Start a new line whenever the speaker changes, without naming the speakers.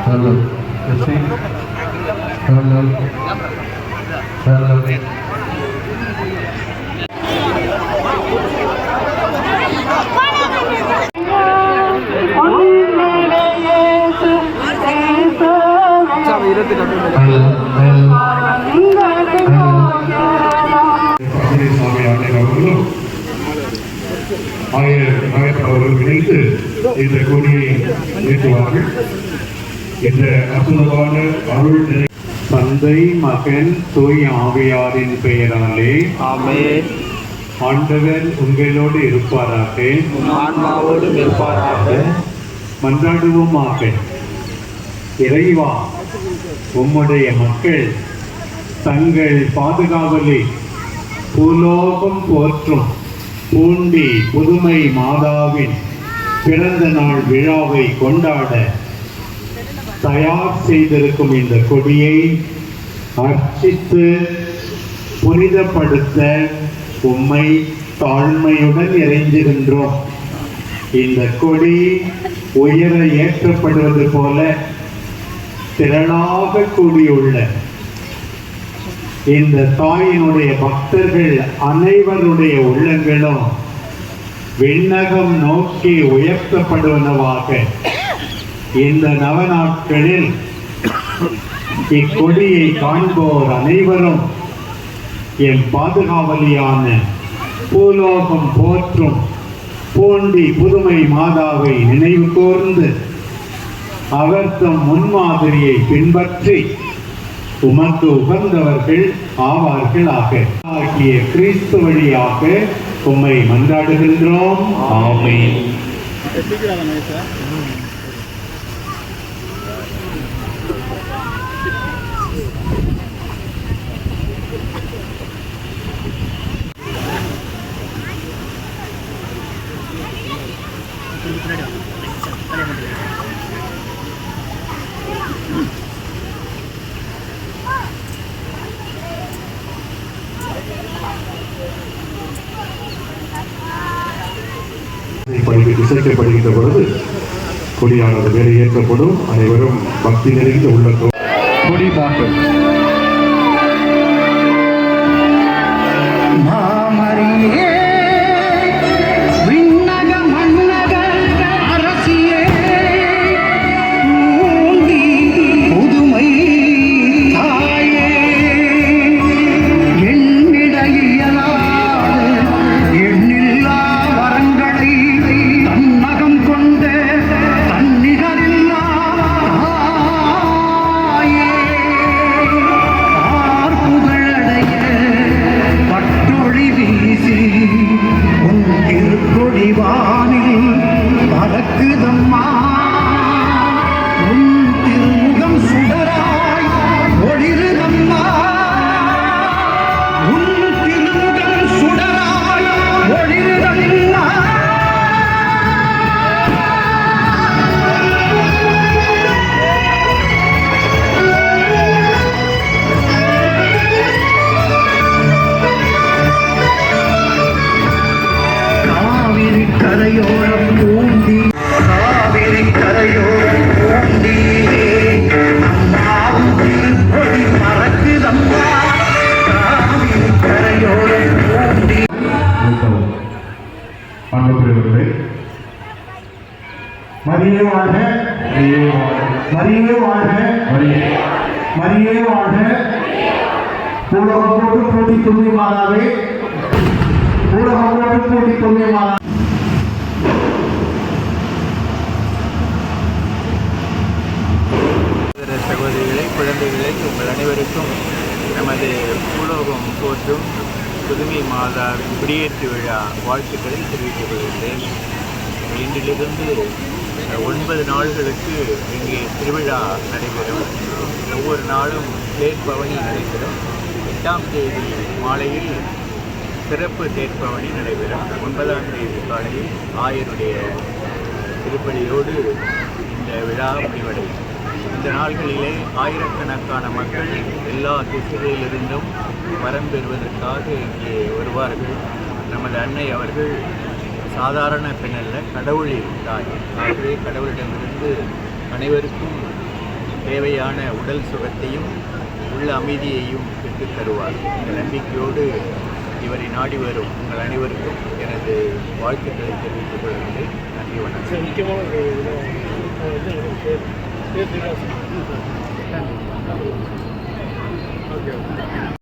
Hello. Hello. Hello. அவர்கள் இணைந்து இந்த கொடியை ஏற்றுவார்கள். இந்த அற்புதமான அருள் தந்தை மகன் தூய் ஆவியாரின் பெயராலே ஆமென். ஆண்டவர் உங்களோடு இருப்பாராக, ஆன்மாவோடும் இருப்பாராக. மன்றாடுவோமாக. இறைவா, உம்முடைய மக்கள் தங்கள் பாதுகாவலை பூலோகம் போற்றும் பூண்டி புதுமை மாதாவின் பிறந்த நாள் விழாவை கொண்டாட தயார் செய்திருக்கும் இந்த கொடியை அர்ச்சித்து புனிதப்படுத்த உம்மை தாழ்மையுடன் இறைஞ்சிருக்கின்றோம். இந்த கொடி உயர ஏற்றப்படுவது போல திரளாக கூடியுள்ள இந்த தாயினுடைய பக்தர்கள் அனைவருடைய உள்ளங்களும் விண்ணகம் நோக்கி உயர்த்தப்படுவனவாக இந்த நவநாட்களில் இக்கொடியை காண்போர் அனைவரும் என் பாதுகாவலியான பூலோகம் போற்றும் பூண்டி புதுமை மாதாவை நினைவு கூர்ந்து அவர் தம் முன்மாதிரியை பின்பற்றி உமக்கு உகந்தவர்கள் ஆவார்களாக. ஆகிய கிறிஸ்து வழியாக உம்மை மன்றாடுகின்றோம். ஆமென். இசைக்கப்படுகின்ற பொழுது கொடியானது வெளியேற்றப்படும். அனைவரும் பக்தி நிறைந்த உள்ளத்தோடு கொடி பாட்டு மரியே வாழ்க, மரியே வாழ்க, மரியே வாழ்க. பூலகம் போட்டு போட்டி துணை மாதாவே, பூலகம் போட்டு போட்டி துணை மாதா.
சகோதரிகளை, குழந்தைகளை, உங்கள் அனைவருக்கும் நமது பூலோகம் போற்றும் புதுமை மாதாவின் குடியேற்று விழா வாழ்த்துக்களை தெரிவித்துக் கொள்கிறேன். இன்றிலிருந்து 9 நாள்களுக்கு இங்கே திருவிழா நடைபெறும். ஒவ்வொரு நாளும் தேர்பவனி நடைபெறும். 8ஆம் தேதி மாலையில் சிறப்பு தேர்பவனி நடைபெறும். 9ஆம் தேதி காலையில் ஆயருடைய திருப்பலியோடு இந்த விழா முடிவடையும். இந்த நாள்களிலே ஆயிரக்கணக்கான மக்கள் எல்லா திசைகளிலிருந்தும் வரம் பெறுவதற்காக இங்கே வருவார்கள். நமது அன்னை அவர்கள் சாதாரண பெண் அல்ல, கடவுளின் தாய். ஆகவே கடவுளிடமிருந்து அனைவருக்கும் தேவையான உடல் சுகத்தையும் உள்ள அமைதியையும் பெற்றுத் தருவார். இந்த நம்பிக்கையோடு இவரை நாடி வரும் உங்கள் அனைவருக்கும் எனது வாழ்த்துக்களை தெரிவித்துக் கொள்கிறேன். நன்றி, வணக்கம்.
முக்கியமான